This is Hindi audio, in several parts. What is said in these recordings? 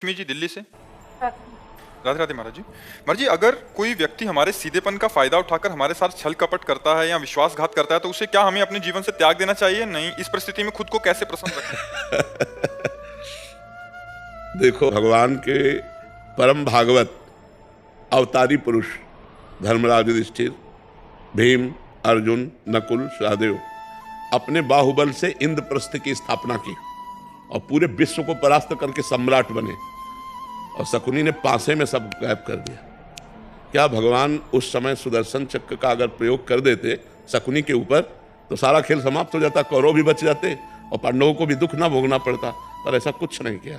लक्ष्मी जी दिल्ली से। हाँ। राधे राधे महाराज जी। महाराज जी, अगर कोई व्यक्ति हमारे सीधेपन का फायदा उठाकर हमारे साथ छल कपट करता है या विश्वासघात करता है तो उसे क्या हमें अपने जीवन से त्याग देना चाहिए? नहीं, इस परिस्थिति में खुद को कैसे प्रसन्न रखें? देखो, भगवान के परम भागवत अवतारी पुरुष धर्मराज युधिष्ठिर, भीम, अर्जुन, नकुल, सहदेव अपने बाहुबल से इंद्रप्रस्थ की स्थापना की और पूरे विश्व को परास्त करके सम्राट बने, और शकुनी ने पासे में सब गायब कर दिया। क्या भगवान उस समय सुदर्शन चक्र का अगर प्रयोग कर देते शकुनी के ऊपर तो सारा खेल समाप्त हो जाता, कौरव भी बच जाते और पांडवों को भी दुख ना भोगना पड़ता, पर ऐसा कुछ नहीं किया।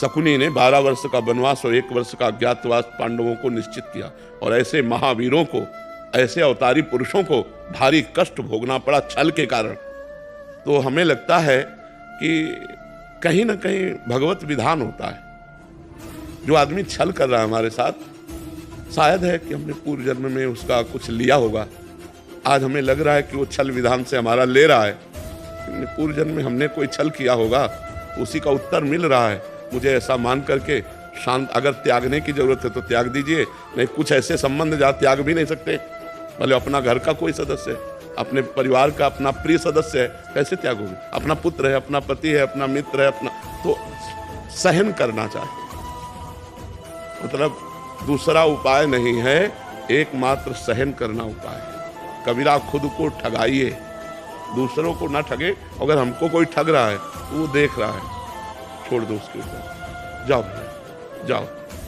शकुनी ने 12 वर्ष का वनवास और 1 वर्ष का अज्ञातवास पांडवों को निश्चित किया, और ऐसे महावीरों को, ऐसे अवतारी पुरुषों को भारी कष्ट भोगना पड़ा छल के कारण। तो हमें लगता है कि कहीं ना कहीं भगवत विधान होता है। जो आदमी छल कर रहा है हमारे साथ, शायद है कि हमने पूर्व जन्म में उसका कुछ लिया होगा। आज हमें लग रहा है कि वो छल विधान से हमारा ले रहा है, पूर्व जन्म में हमने कोई छल किया होगा, उसी का उत्तर मिल रहा है। मुझे ऐसा मान करके शांत, अगर त्यागने की जरूरत है तो त्याग दीजिए, नहीं कुछ ऐसे संबंध जहाँ त्याग भी नहीं सकते, भले अपना घर का कोई सदस्य है, अपने परिवार का अपना प्रिय सदस्य है, कैसे त्यागोगे? अपना पुत्र है, अपना पति है, अपना मित्र है, अपना, तो सहन करना चाहिए। मतलब दूसरा उपाय नहीं है, एकमात्र सहन करना उपाय है। कबीरा खुद को ठगाइए, दूसरों को ना ठगे। अगर हमको कोई ठग रहा है तो वो देख रहा है, छोड़ दो उसके ऊपर, जाओ जाओ।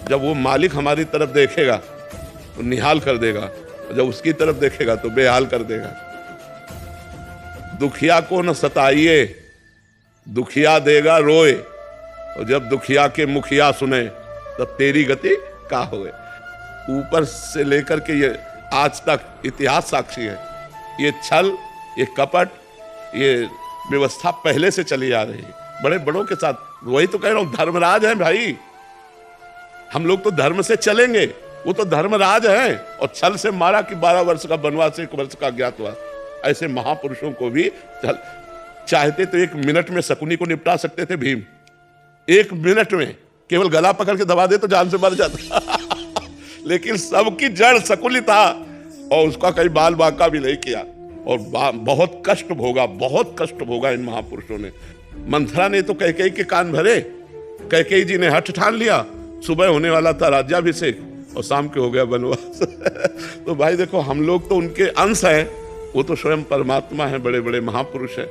जब वो मालिक हमारी तरफ देखेगा तो निहाल कर देगा, जब उसकी तरफ देखेगा तो बेहाल कर देगा। दुखिया को न सताइए, दुखिया देगा रोए, और जब दुखिया के मुखिया सुने तब तेरी गति का होए। ऊपर से लेकर के ये आज तक इतिहास साक्षी है, ये छल, ये कपट, ये व्यवस्था पहले से चली आ रही है बड़े बड़ों के साथ। वही तो कह रहा हूं, धर्मराज है भाई। हम लोग तो धर्म से चलेंगे, वो तो धर्मराज है, और छल से मारा कि 12 वर्ष का वनवास, 1 वर्ष का अज्ञातवास। ऐसे महापुरुषों को भी चाहते तो 1 मिनट में शकुनी को निपटा सकते थे भीम। 1 मिनट में केवल गला पकड़ के दबा दे तो जान से मर जाता। लेकिन सबकी जड़ शकुनी था, और उसका कहीं बाल बांका भी नहीं किया, और बहुत कष्ट भोगा, बहुत कष्ट भोगा इन महापुरुषों ने। मंथरा ने तो कैकेयी के कान भरे, कैकेयी जी ने हठ ठान लिया, सुबह होने वाला था राज्याभिषेक और शाम के हो गया वनवास। तो भाई देखो, हम लोग तो उनके अंश हैं, वो तो स्वयं परमात्मा है, बड़े बड़े महापुरुष हैं।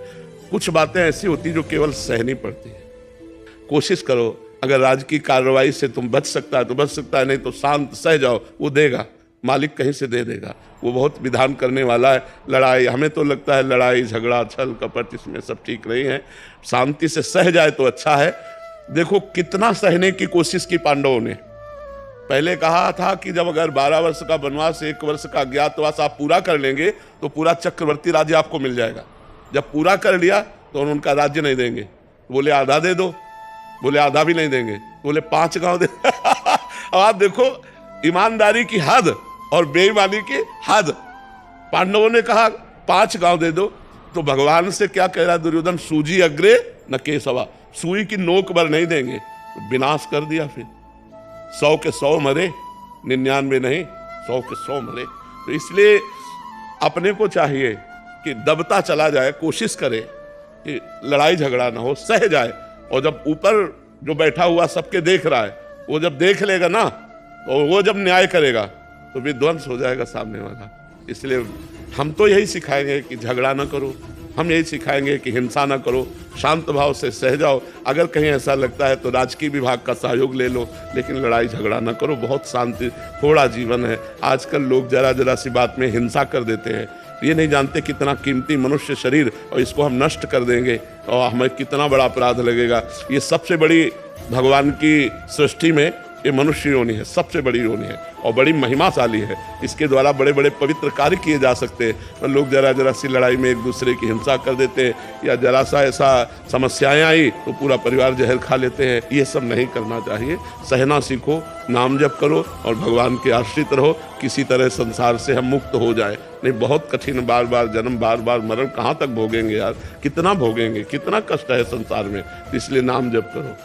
कुछ बातें ऐसी होती जो केवल सहनी पड़ती है। कोशिश करो, अगर राजकीय कार्रवाई से तुम बच सकता है तो बच सकता है, नहीं तो शांत सह जाओ, वो देगा, मालिक कहीं से दे देगा। वो बहुत विधान करने वाला है। लड़ाई, हमें तो लगता है लड़ाई झगड़ा छल कपट इसमें सब ठीक नहीं है, शांति से सह जाए तो अच्छा है। देखो कितना सहने की कोशिश की पांडवों ने। पहले कहा था कि जब अगर 12 वर्ष का वनवास, 1 वर्ष का अज्ञातवास आप पूरा कर लेंगे तो पूरा चक्रवर्ती राज्य आपको मिल जाएगा। जब पूरा कर लिया तो उनका राज्य नहीं देंगे, बोले आधा दे दो, बोले आधा भी नहीं देंगे, बोले 5 गांव दे। अब आप देखो ईमानदारी की हद और बेईमानी की हद। पांडवों ने कहा 5 गांव दे दो, तो भगवान से क्या कह रहा दुर्योधन, सूजी अग्रे न केसवा, सुई की नोक भर नहीं देंगे। तो विनाश कर दिया। फिर 100 के 100 मरे, 99 नहीं, 100 के 100 मरे। तो इसलिए अपने को चाहिए कि दबता चला जाए, कोशिश करे कि लड़ाई झगड़ा ना हो, सह जाए। और जब ऊपर जो बैठा हुआ सबके देख रहा है, वो जब देख लेगा ना, और वो जब न्याय करेगा तो विध्वंस हो जाएगा सामने वाला। इसलिए हम तो यही सिखाएंगे कि झगड़ा ना करो, हम यही सिखाएंगे कि हिंसा ना करो, शांत भाव से सह जाओ। अगर कहीं ऐसा लगता है तो राजकीय विभाग का सहयोग ले लो, लेकिन लड़ाई झगड़ा ना करो। बहुत शांति थोड़ा जीवन है। आजकल लोग जरा जरा सी बात में हिंसा कर देते हैं, ये नहीं जानते कितना कीमती मनुष्य शरीर, और इसको हम नष्ट कर देंगे और हमें कितना बड़ा अपराध लगेगा। ये सबसे बड़ी भगवान की सृष्टि में ये मनुष्य योनि है, सबसे बड़ी योनि है और बड़ी महिमाशाली है। इसके द्वारा बड़े बड़े पवित्र कार्य किए जा सकते हैं। लोग जरा जरा सी लड़ाई में एक दूसरे की हिंसा कर देते हैं, या जरा सा ऐसा समस्याएं आई तो पूरा परिवार जहर खा लेते हैं। ये सब नहीं करना चाहिए। सहना सीखो, नाम जप करो और भगवान के आश्रित रहो। किसी तरह संसार से हम मुक्त हो जाए। नहीं बहुत कठिन, बार बार जन्म, बार बार मरण कहाँ तक भोगेंगे यार, कितना भोगेंगे, कितना कष्ट है संसार में। इसलिए नाम जप करो।